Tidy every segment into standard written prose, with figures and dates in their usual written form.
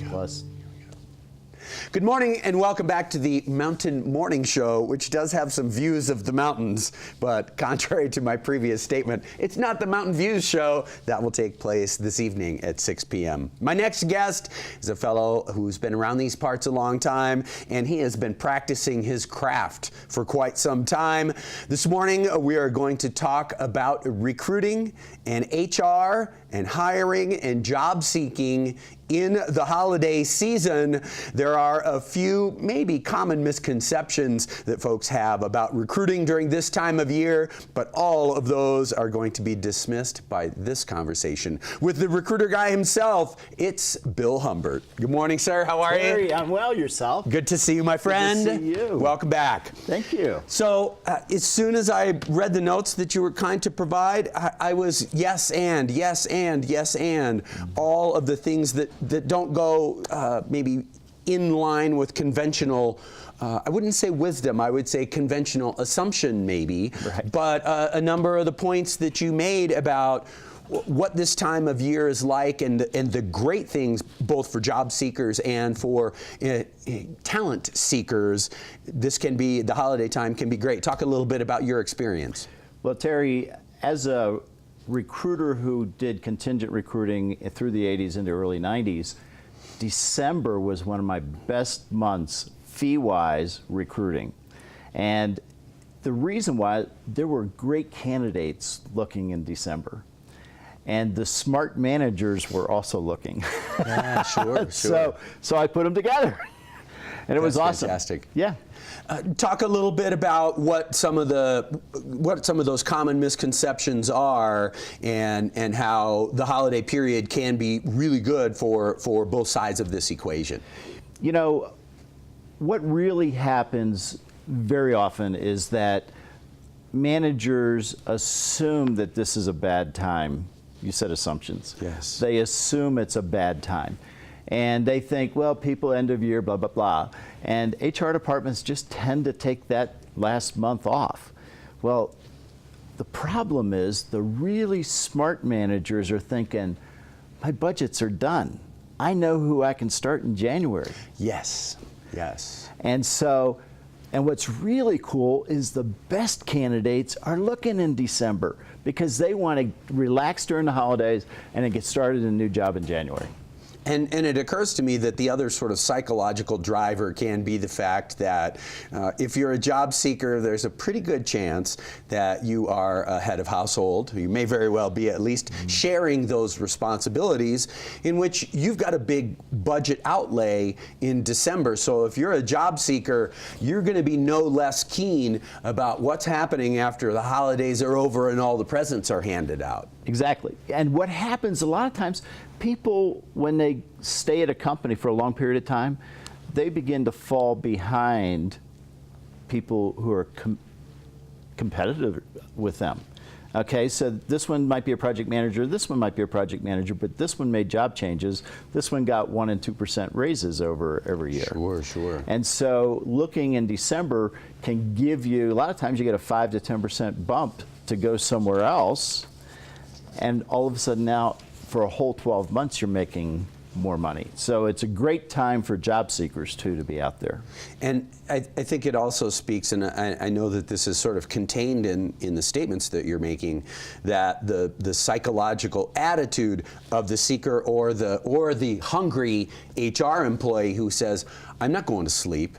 Plus. Good morning and welcome back to the Mountain Morning Show, which does have some views of the mountains, but contrary to my previous statement, it's not the Mountain Views Show. That will take place this evening at 6 p.m. My next guest is a fellow who's been around these parts a long time, and he has been practicing his craft for quite some time. This morning, we are going to talk about recruiting and HR and hiring and job seeking in the holiday season. There are a few maybe common misconceptions that folks have about recruiting during this time of year, but all of those are going to be dismissed by this conversation with the recruiter guy himself. It's Bill Humbert. Good morning, sir. How are you? I'm well. Yourself? Good to see you, my friend. Good to see you. Welcome back. Thank you. So as soon as I read the notes that you were kind to provide, I was yes and, yes and, yes and, all of the things that don't go maybe in line with conventional, I wouldn't say wisdom, I would say conventional assumption maybe, right. But a number of the points that you made about what this time of year is like and the great things both for job seekers and for talent seekers, this can be, the holiday time can be great. Talk a little bit about your experience. Well, Terry, as a recruiter who did contingent recruiting through the 80s into early 90s, December was one of my best months fee-wise recruiting. And the reason why, there were great candidates looking in December. And the smart managers were also looking. Yeah, sure. So I put them together. And it was awesome. Fantastic. Yeah. Talk a little bit about what some of those common misconceptions are, and how the holiday period can be really good for both sides of this equation. You know, what really happens very often is that managers assume that this is a bad time. You said assumptions. Yes. They assume it's a bad time. And they think, well, people end of year, blah, blah, blah. And HR departments just tend to take that last month off. Well, the problem is the really smart managers are thinking, my budgets are done. I know who I can start in January. Yes, yes. And so, and what's really cool is the best candidates are looking in December because they want to relax during the holidays and then get started in a new job in January. And it occurs to me that the other sort of psychological driver can be the fact that if you're a job seeker, there's a pretty good chance that you are a head of household. You may very well be at least sharing those responsibilities, in which you've got a big budget outlay in December. So if you're a job seeker, you're going to be no less keen about what's happening after the holidays are over and all the presents are handed out. Exactly. And what happens a lot of times, people, when they stay at a company for a long period of time, they begin to fall behind people who are competitive with them. Okay, so this one might be a project manager, this one might be a project manager, but this one made job changes. This one got 1% and 2% raises over every year. Sure, sure. And so looking in December can give you, a lot of times you get a 5 to 10% bump to go somewhere else. And all of a sudden now, for a whole 12 months, you're making more money. So it's a great time for job seekers, too, to be out there. And I think it also speaks, and I know that this is sort of contained in the statements that you're making, that the psychological attitude of the seeker or the hungry HR employee who says, I'm not going to sleep.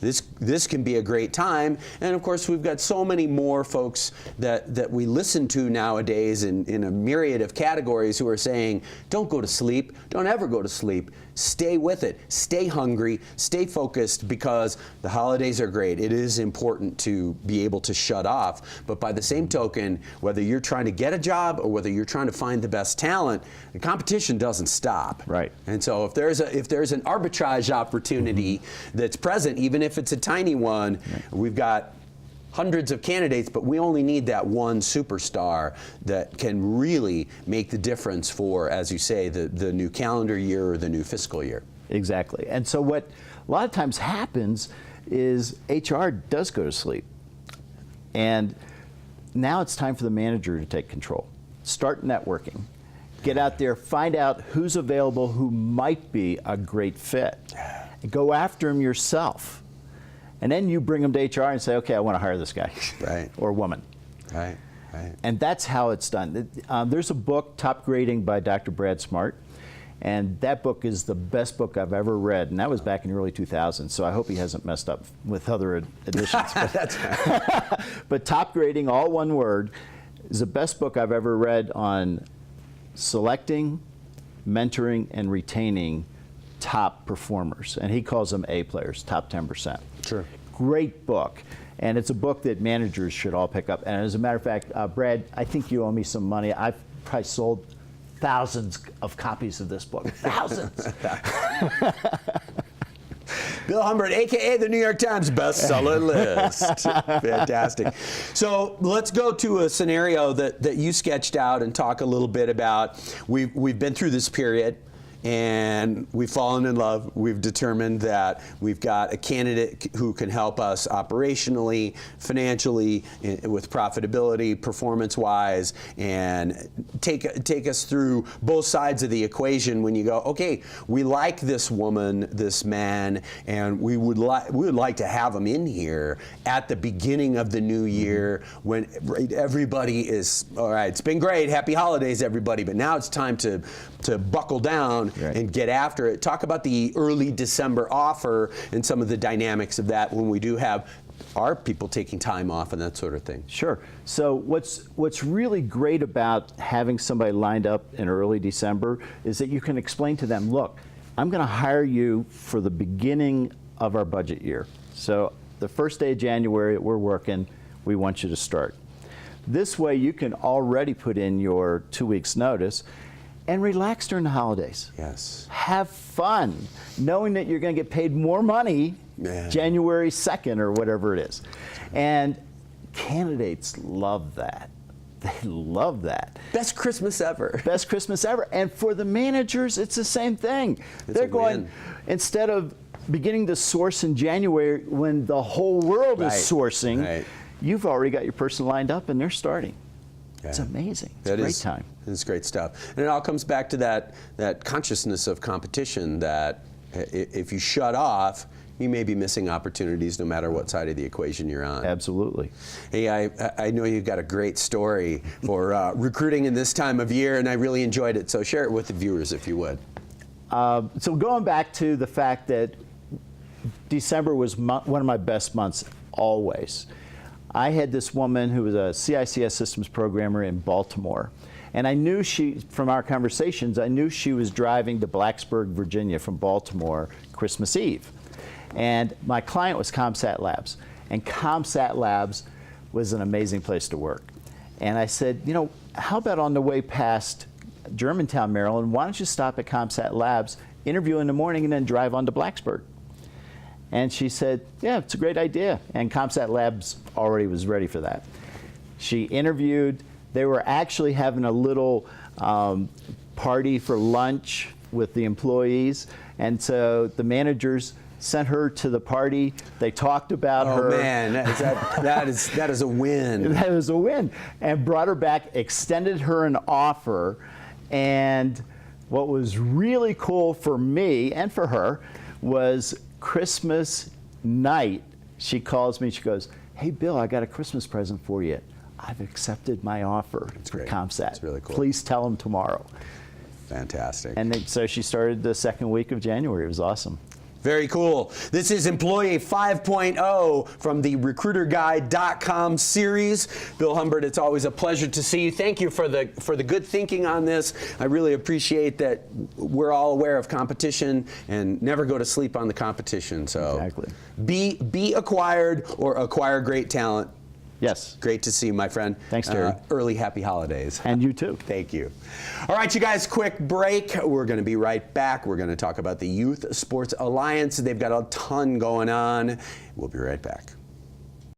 This can be a great time. And of course, we've got so many more folks that we listen to nowadays in a myriad of categories who are saying, don't go to sleep, don't ever go to sleep. Stay with it, stay hungry, stay focused, because the holidays are great. It is important to be able to shut off. But by the same token, whether you're trying to get a job or whether you're trying to find the best talent, the competition doesn't stop. Right. And so if there's an arbitrage opportunity that's present, even if it's a tiny one, we've got hundreds of candidates, but we only need that one superstar that can really make the difference for, as you say, the new calendar year or the new fiscal year. Exactly. And so what a lot of times happens is HR does go to sleep. And now it's time for the manager to take control. Start networking. Get out there, find out who's available, who might be a great fit. And go after them yourself. And then you bring them to HR and say, okay, I want to hire this guy. Right. Or woman. Right. Right. And that's how it's done. There's a book, Top Grading by Dr. Brad Smart. And that book is the best book I've ever read. And that was back in the early 2000s. So I hope he hasn't messed up with other editions. That's right. But Top Grading, all one word, is the best book I've ever read on selecting, mentoring, and retaining top performers. And he calls them A players, top 10%. Sure. Great book. And it's a book that managers should all pick up. And as a matter of fact, Brad, I think you owe me some money. I've probably sold thousands of copies of this book. Thousands. Bill Humbert, a.k.a. the New York Times bestseller list. Fantastic. So let's go to a scenario that you sketched out and talk a little bit about. We've been through this period, and we've fallen in love. We've determined that we've got a candidate who can help us operationally, financially, with profitability, performance-wise, and take us through both sides of the equation when you go, okay, we like this woman, this man, and we would like to have them in here at the beginning of the new year when everybody is, all right, it's been great, happy holidays, everybody, but now it's time to buckle down. Right. And get after it. Talk about the early December offer and some of the dynamics of that when we do have our people taking time off and that sort of thing. Sure. So what's really great about having somebody lined up in early December is that you can explain to them, look, I'm going to hire you for the beginning of our budget year. So the first day of January we're working, we want you to start. This way you can already put in your 2 weeks notice and relax during the holidays. Yes. Have fun, knowing that you're going to get paid more money January 2nd or whatever it is. And candidates love that. They love that. Best Christmas ever. Best Christmas ever. And for the managers, it's the same thing. They're going, instead of beginning to source in January when the whole world is sourcing, you've already got your person lined up and they're starting. Yeah. It's amazing. It's a great time. It's great stuff. And it all comes back to that consciousness of competition that if you shut off, you may be missing opportunities no matter what side of the equation you're on. Absolutely. Hey, I know you've got a great story for recruiting in this time of year, and I really enjoyed it. So share it with the viewers if you would. So going back to the fact that December was one of my best months always. I had this woman who was a CICS systems programmer in Baltimore. And I knew from our conversations, I knew she was driving to Blacksburg, Virginia from Baltimore Christmas Eve. And my client was CompSat Labs. And CompSat Labs was an amazing place to work. And I said, you know, how about on the way past Germantown, Maryland, why don't you stop at CompSat Labs, interview in the morning, and then drive on to Blacksburg? And she said, yeah, it's a great idea. And CompSat Labs already was ready for that. She interviewed. They were actually having a little party for lunch with the employees. And so the managers sent her to the party. They talked about her. Oh man, that is a win. That was a win. And brought her back, extended her an offer. And what was really cool for me and for her was Christmas night, she calls me, she goes, hey Bill, I got a Christmas present for you. I've accepted my offer for CompSat. That's really cool. Please tell them tomorrow. Fantastic. And so she started the second week of January. It was awesome. Very cool. This is Employee 5.0 from the RecruiterGuide.com series. Bill Humbert, it's always a pleasure to see you. Thank you for the good thinking on this. I really appreciate that we're all aware of competition and never go to sleep on the competition. So exactly. Be acquired or acquire great talent. Yes. Great to see you, my friend. Thanks, Terry. Early happy holidays. And you too. Thank you. All right, you guys, quick break. We're going to be right back. We're going to talk about the Youth Sports Alliance. They've got a ton going on. We'll be right back.